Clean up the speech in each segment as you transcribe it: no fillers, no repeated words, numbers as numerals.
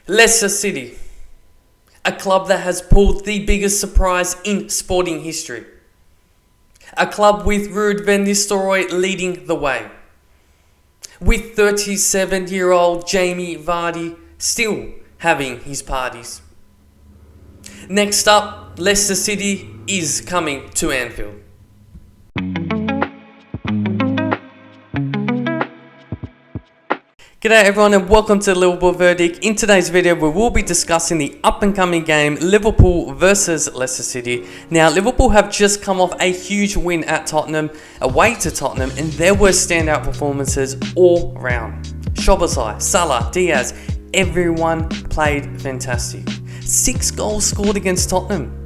Leicester City, a club that has pulled the biggest surprise in sporting history. A club with Virgil Van Dijk leading the way. With 37-year-old Jamie Vardy still having his parties. Next up, Leicester City is coming to Anfield. G'day everyone and welcome to the Liverpool Verdict. In today's video we will be discussing the up and coming game Liverpool versus Leicester City. Now Liverpool have just come off a huge win at Tottenham, away to Tottenham, and there were standout performances all round. Szoboszlai, Salah, Diaz, everyone played fantastic. 6 goals scored against Tottenham.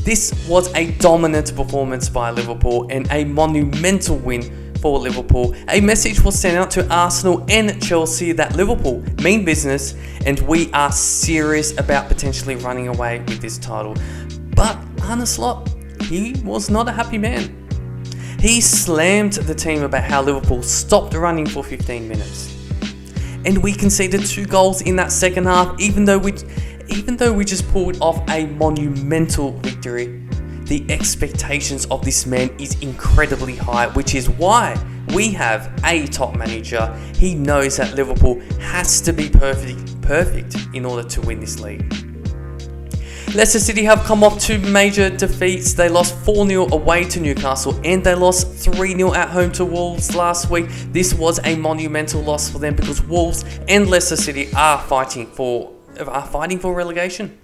This was a dominant performance by Liverpool and a monumental win for Liverpool. A message was sent out to Arsenal and Chelsea that Liverpool mean business and we are serious about potentially running away with this title. But Arne Slot, he was not a happy man. He slammed the team about how Liverpool stopped running for 15 minutes. And we conceded 2 goals in that second half, even though we just pulled off a monumental victory. The expectations of this man is incredibly high, which is why we have a top manager. He knows that Liverpool has to be perfect in order to win this league. Leicester City have come off 2 major defeats. They lost 4-0 away to Newcastle and they lost 3-0 at home to Wolves last week. This was a monumental loss for them because Wolves and Leicester City are fighting for relegation.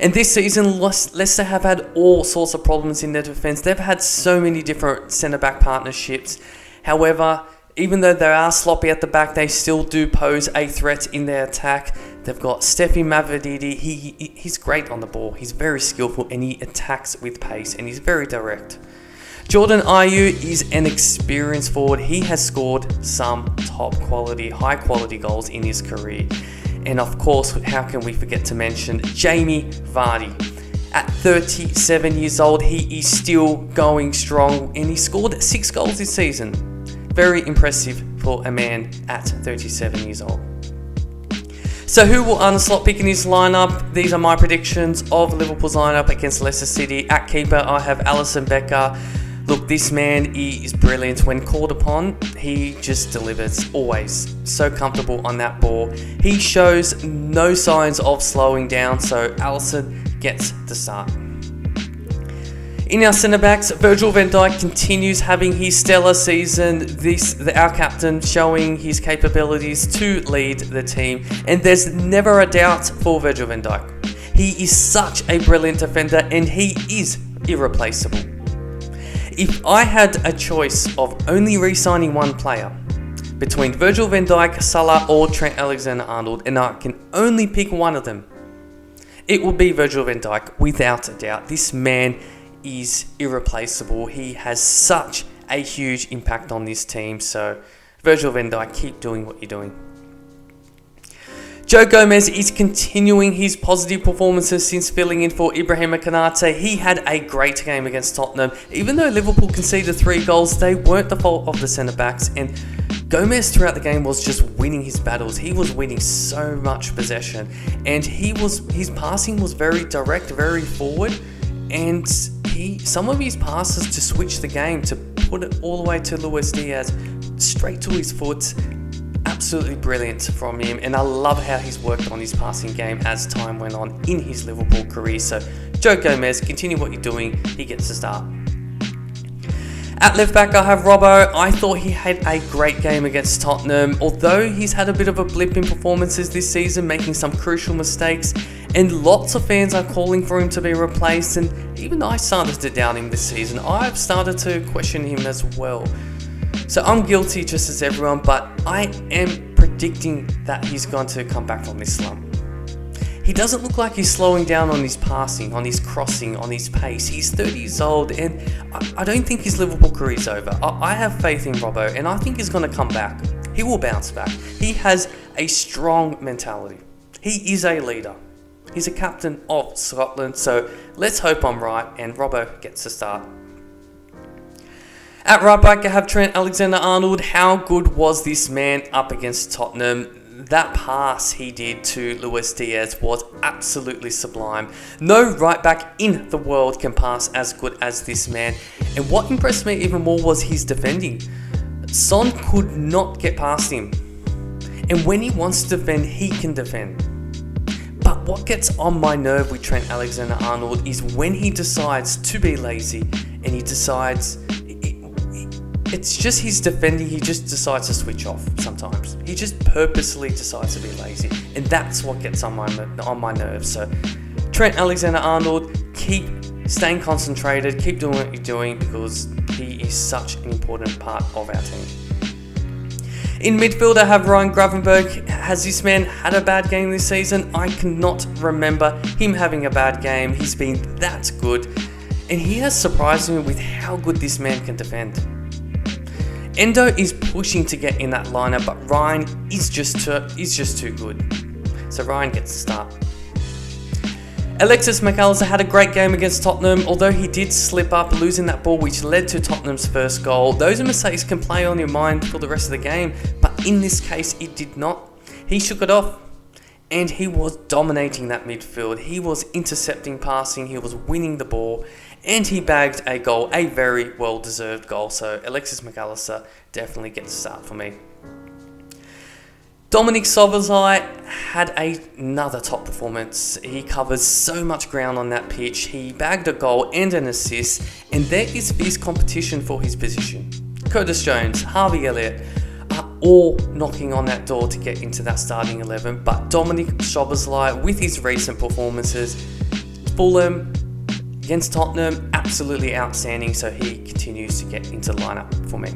And this season, Leicester have had all sorts of problems in their defence. They've had so many different centre-back partnerships. However, even though they are sloppy at the back, they still do pose a threat in their attack. They've got Stephy Mavididi. He's great on the ball. He's very skillful and he attacks with pace and he's very direct. Jordan Ayew is an experienced forward. He has scored some high quality goals in his career. And of course, how can we forget to mention Jamie Vardy? At 37 years old, he is still going strong and he scored 6 goals this season. Very impressive for a man at 37 years old. So who will Arne Slot pick in his lineup? These are my predictions of Liverpool's lineup against Leicester City. At keeper, I have Alisson Becker. Look, this man is brilliant. When called upon, he just delivers, always. So comfortable on that ball. He shows no signs of slowing down, so Alisson gets the start. In our centre-backs, Virgil Van Dijk continues having his stellar season. Our captain showing his capabilities to lead the team, and there's never a doubt for Virgil Van Dijk. He is such a brilliant defender, and he is irreplaceable. If I had a choice of only re-signing one player between Virgil van Dijk, Salah or Trent Alexander-Arnold, and I can only pick one of them, it would be Virgil van Dijk without a doubt. This man is irreplaceable. He has such a huge impact on this team. So Virgil van Dijk, keep doing what you're doing. Joe Gomez is continuing his positive performances since filling in for Ibrahima Konate. He had a great game against Tottenham. Even though Liverpool conceded 3 goals, they weren't the fault of the centre-backs. And Gomez throughout the game was just winning his battles. He was winning so much possession. And his passing was very direct, very forward. And some of his passes to switch the game, to put it all the way to Luis Diaz, straight to his foot. Absolutely brilliant from him, and I love how he's worked on his passing game as time went on in his Liverpool career. So Joe Gomez, continue what you're doing. He gets the start. At left back, I have Robbo. I thought he had a great game against Tottenham, although he's had a bit of a blip in performances this season, making some crucial mistakes, and lots of fans are calling for him to be replaced, and even I started to doubt him this season. I've started to question him as well. So I'm guilty just as everyone, but I am predicting that he's going to come back from this slump. He doesn't look like he's slowing down on his passing, on his crossing, on his pace. He's 30 years old and I don't think his Liverpool career is over. I have faith in Robbo and I think he's going to come back. He will bounce back. He has a strong mentality. He is a leader. He's a captain of Scotland, so let's hope I'm right and Robbo gets the start. At right back, I have Trent Alexander-Arnold. How good was this man up against Tottenham? that pass he did to Luis Diaz was absolutely sublime. No right back in the world can pass as good as this man. And what impressed me even more was his defending. Son could not get past him. And when he wants to defend, he can defend. But what gets on my nerve with Trent Alexander-Arnold is when he decides to be lazy and he decides, it's just his defending, he just decides to switch off sometimes. He just purposely decides to be lazy. And that's what gets on my nerves. So Trent Alexander-Arnold, keep staying concentrated, keep doing what you're doing because he is such an important part of our team. In midfield, I have Ryan Gravenberch. Has this man had a bad game this season? I cannot remember him having a bad game. He's been that good. And he has surprised me with how good this man can defend. Endo is pushing to get in that lineup, but Ryan is just too good. So Ryan gets the start. Alexis Mac Allister had a great game against Tottenham, although he did slip up, losing that ball which led to Tottenham's first goal. Those mistakes can play on your mind for the rest of the game, but in this case it did not. He shook it off and he was dominating that midfield. He was intercepting passing, he was winning the ball, and he bagged a goal, a very well-deserved goal. So Alexis Mac Allister definitely gets a start for me. Dominic Szoboszlai had another top performance. He covers so much ground on that pitch. He bagged a goal and an assist, and there is fierce competition for his position. Curtis Jones, Harvey Elliott are all knocking on that door to get into that starting 11, but Dominic Szoboszlai, with his recent performances, Fulham, against Tottenham, absolutely outstanding, so he continues to get into the lineup for me.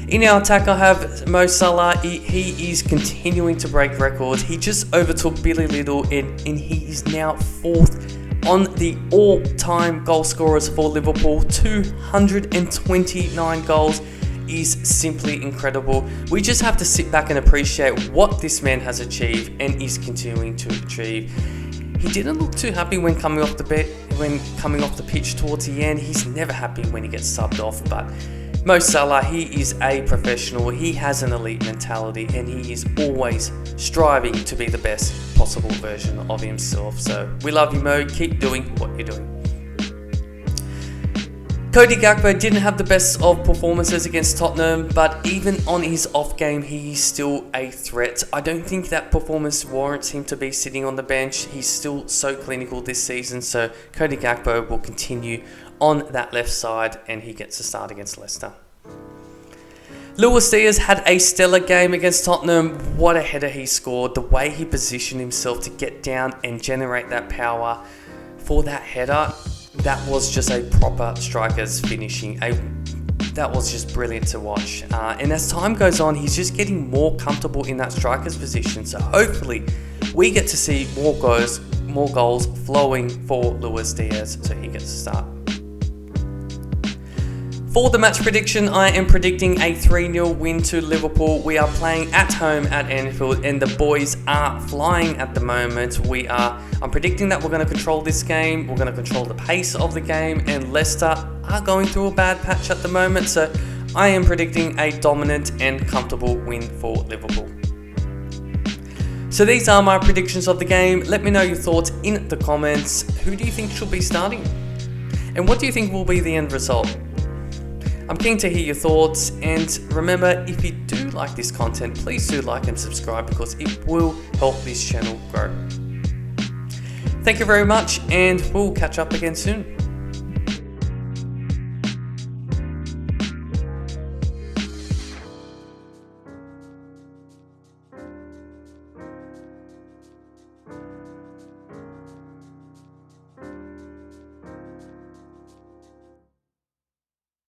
In our attack, I have MoSalah. He is continuing to break records. He just overtook Billy Liddell and he is now 4th on the all-time goal scorers for Liverpool. 229 goals is simply incredible. We just have to sit back and appreciate what this man has achieved and is continuing to achieve. He didn't look too happy when coming off the pitch towards the end. He's never happy when he gets subbed off, but MoSalah, he is a professional, he has an elite mentality, and he is always striving to be the best possible version of himself. So we love you, Mo, keep doing what you're doing. Cody Gakpo didn't have the best of performances against Tottenham, but even on his off game, he is still a threat. I don't think that performance warrants him to be sitting on the bench. He's still so clinical this season, so Cody Gakpo will continue on that left side and he gets a start against Leicester. Luis Diaz had a stellar game against Tottenham. What a header he scored. The way he positioned himself to get down and generate that power for that header, that was just a proper striker's finishing. That was just brilliant to watch. And as time goes on, he's just getting more comfortable in that striker's position. So hopefully we get to see more goals flowing for Luis Diaz, so he gets a start. For the match prediction, I am predicting a 3-0 win to Liverpool. We are playing at home at Anfield and the boys are flying at the moment. I'm predicting that we're going to control this game. We're going to control the pace of the game, and Leicester are going through a bad patch at the moment. So I am predicting a dominant and comfortable win for Liverpool. So these are my predictions of the game. Let me know your thoughts in the comments. Who do you think should be starting? And what do you think will be the end result? I'm keen to hear your thoughts, and remember, if you do like this content, please do like and subscribe because it will help this channel grow. Thank you very much, and we'll catch up again soon.